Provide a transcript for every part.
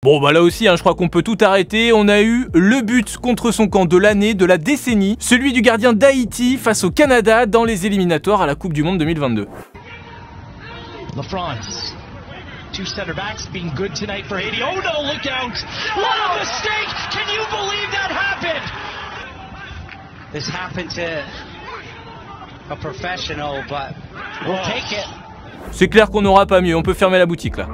Bon bah là aussi je crois qu'on peut tout arrêter, on a eu le but contre son camp de l'année, de la décennie, celui du gardien d'Haïti face au Canada dans les éliminatoires à la Coupe du Monde 2022. LaFrance, two center backs being good tonight for Haiti. Oh no, look out! What a mistake! Can you believe that happened? This happened to a professional, but we'll take it. C'est clair qu'on n'aura pas mieux, on peut fermer la boutique là.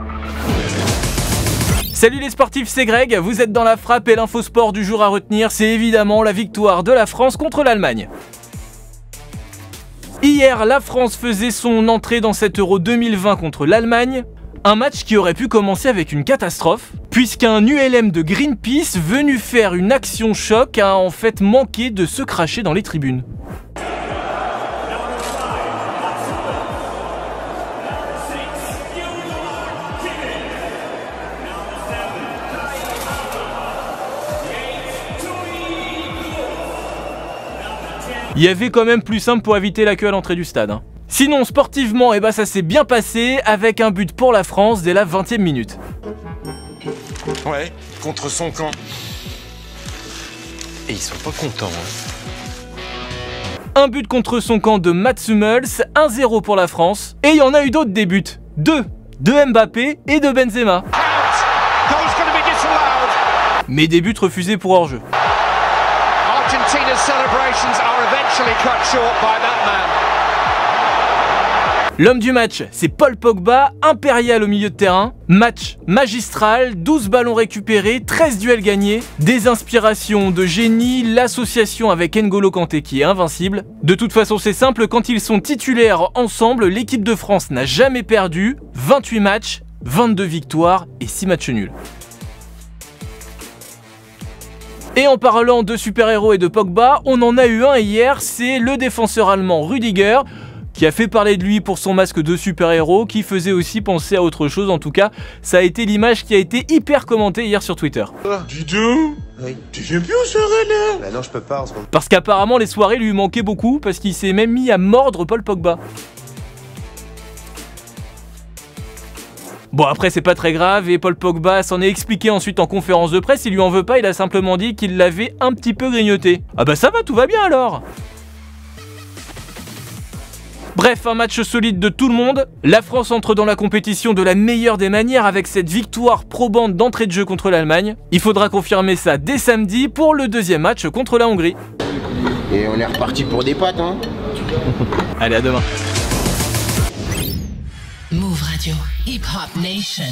Salut les sportifs, c'est Greg, vous êtes dans la frappe et l'infosport du jour à retenir, c'est évidemment la victoire de la France contre l'Allemagne. Hier, la France faisait son entrée dans cet Euro 2020 contre l'Allemagne, un match qui aurait pu commencer avec une catastrophe, puisqu'un ULM de Greenpeace venu faire une action choc a en fait manqué de se cracher dans les tribunes. Il y avait quand même plus simple pour éviter la queue à l'entrée du stade. Sinon, sportivement, ça s'est bien passé avec un but pour la France dès la 20e minute. Ouais, contre son camp. Et ils sont pas contents. Un but contre son camp de Mats Hummels, 1-0 pour la France. Et il y en a eu d'autres des buts. Deux de Mbappé et de Benzema. Mais des buts refusés pour hors-jeu. L'homme du match, c'est Paul Pogba, impérial au milieu de terrain. Match magistral, 12 ballons récupérés, 13 duels gagnés, des inspirations de génie, l'association avec N'Golo Kanté qui est invincible. De toute façon c'est simple, quand ils sont titulaires ensemble, l'équipe de France n'a jamais perdu, 28 matchs, 22 victoires et 6 matchs nuls. Et en parlant de super-héros et de Pogba, on en a eu un hier, c'est le défenseur allemand Rüdiger, qui a fait parler de lui pour son masque de super-héros, qui faisait aussi penser à autre chose. En tout cas, ça a été l'image qui a été hyper commentée hier sur Twitter. Dis donc, tu viens plus aux soirées là? Bah non, je peux pas en ce moment. Parce qu'apparemment les soirées lui manquaient beaucoup, parce qu'il s'est même mis à mordre Paul Pogba. Bon après c'est pas très grave et Paul Pogba s'en est expliqué ensuite en conférence de presse, il lui en veut pas, il a simplement dit qu'il l'avait un petit peu grignoté. Ah bah ça va, tout va bien alors. Bref, un match solide de tout le monde. La France entre dans la compétition de la meilleure des manières avec cette victoire probante d'entrée de jeu contre l'Allemagne. Il faudra confirmer ça dès samedi pour le deuxième match contre la Hongrie. Et on est reparti pour des pattes, hein. Allez, à demain. Move Radio, Hip Hop Nation.